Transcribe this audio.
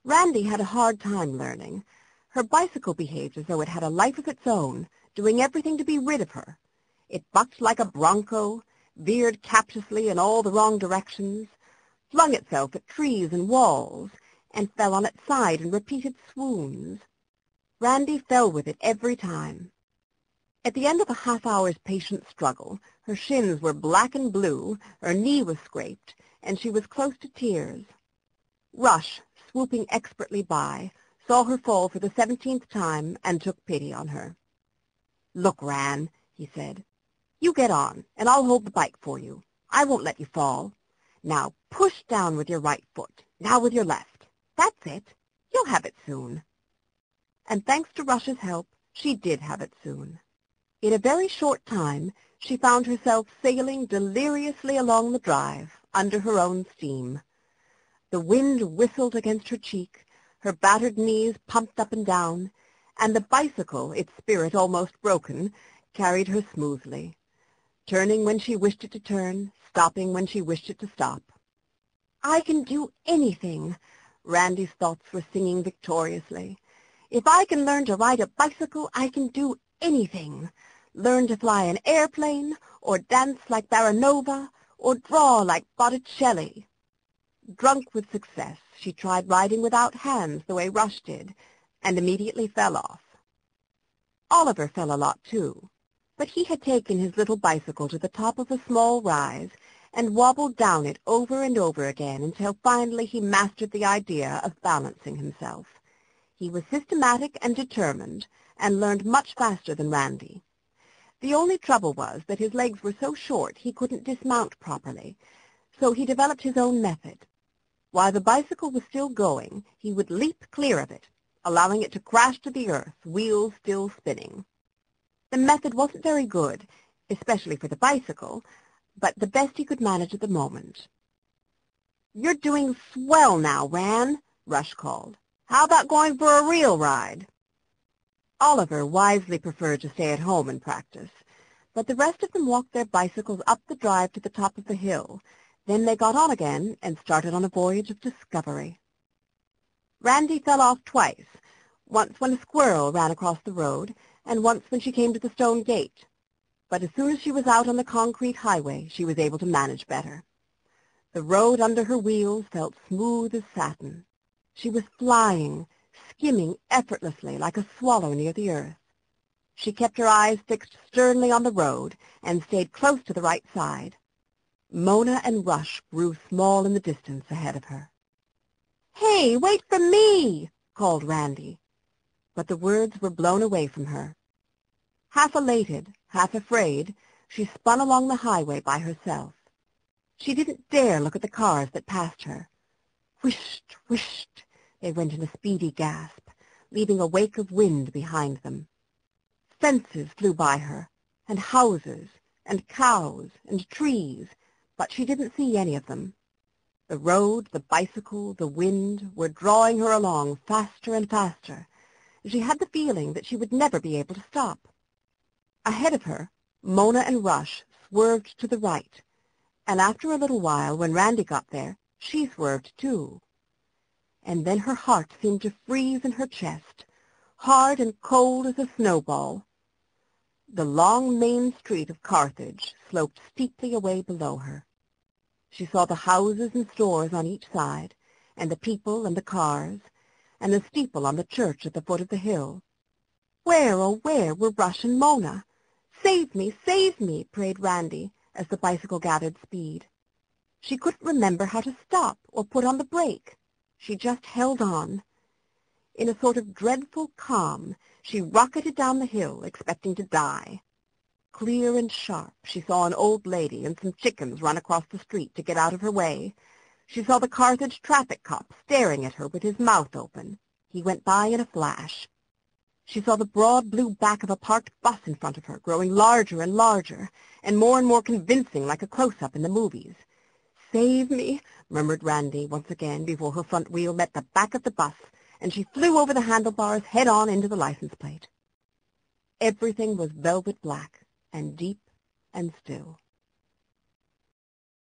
Randy had a hard time learning. Her bicycle behaved as though it had a life of its own, doing everything to be rid of her. It bucked like a bronco, veered captiously in all the wrong directions, flung itself at trees and walls, and fell on its side in repeated swoons. Randy fell with it every time. At the end of a half-hour's patient struggle, her shins were black and blue, her knee was scraped, and she was close to tears. Rush, swooping expertly by, saw her fall for the 17th time and took pity on her. "Look, Ran," he said, "you get on, and I'll hold the bike for you. I won't let you fall. Now push down with your right foot, now with your left. That's it. You'll have it soon." And thanks to Rush's help, she did have it soon. In a very short time, she found herself sailing deliriously along the drive, under her own steam. The wind whistled against her cheek, her battered knees pumped up and down, and the bicycle, its spirit almost broken, carried her smoothly, turning when she wished it to turn, stopping when she wished it to stop. "I can do anything," Randy's thoughts were singing victoriously. "If I can learn to ride a bicycle, I can do anything. Learn to fly an airplane, or dance like Baranova, or draw like Botticelli." Drunk with success, she tried riding without hands the way Rush did, and immediately fell off. Oliver fell a lot too, but he had taken his little bicycle to the top of a small rise and wobbled down it over and over again until finally he mastered the idea of balancing himself. He was systematic and determined, and learned much faster than Randy. The only trouble was that his legs were so short he couldn't dismount properly, so he developed his own method. While the bicycle was still going, he would leap clear of it, allowing it to crash to the earth, wheels still spinning. The method wasn't very good, especially for the bicycle, but the best he could manage at the moment. "You're doing swell now, Ran," Rush called. "How about going for a real ride?" Oliver wisely preferred to stay at home and practice, but the rest of them walked their bicycles up the drive to the top of the hill. Then they got on again and started on a voyage of discovery. Randy fell off twice, once when a squirrel ran across the road, and once when she came to the stone gate. But as soon as she was out on the concrete highway, she was able to manage better. The road under her wheels felt smooth as satin. She was flying, skimming effortlessly like a swallow near the earth. She kept her eyes fixed sternly on the road and stayed close to the right side. Mona and Rush grew small in the distance ahead of her. "Hey, wait for me!" called Randy. But the words were blown away from her. Half elated, half afraid, she spun along the highway by herself. She didn't dare look at the cars that passed her. Whisht, whisht, they went in a speedy gasp, leaving a wake of wind behind them. Fences flew by her, and houses, and cows, and trees, but she didn't see any of them. The road, the bicycle, the wind were drawing her along faster and faster. She had the feeling that she would never be able to stop. Ahead of her, Mona and Rush swerved to the right, and after a little while, when Randy got there, she swerved too. And then her heart seemed to freeze in her chest, hard and cold as a snowball. The long main street of Carthage sloped steeply away below her. She saw the houses and stores on each side, and the people and the cars, and the steeple on the church at the foot of the hill. Where, oh where, were Rush and Mona? "Save me," prayed Randy as the bicycle gathered speed. She couldn't remember how to stop or put on the brake. She just held on. In a sort of dreadful calm, she rocketed down the hill, expecting to die. Clear and sharp, she saw an old lady and some chickens run across the street to get out of her way. She saw the Carthage traffic cop staring at her with his mouth open. He went by in a flash. She saw the broad blue back of a parked bus in front of her, growing larger and larger, and more convincing like a close-up in the movies. "Save me," murmured Randy once again before her front wheel met the back of the bus, and she flew over the handlebars head-on into the license plate. Everything was velvet black and deep and still.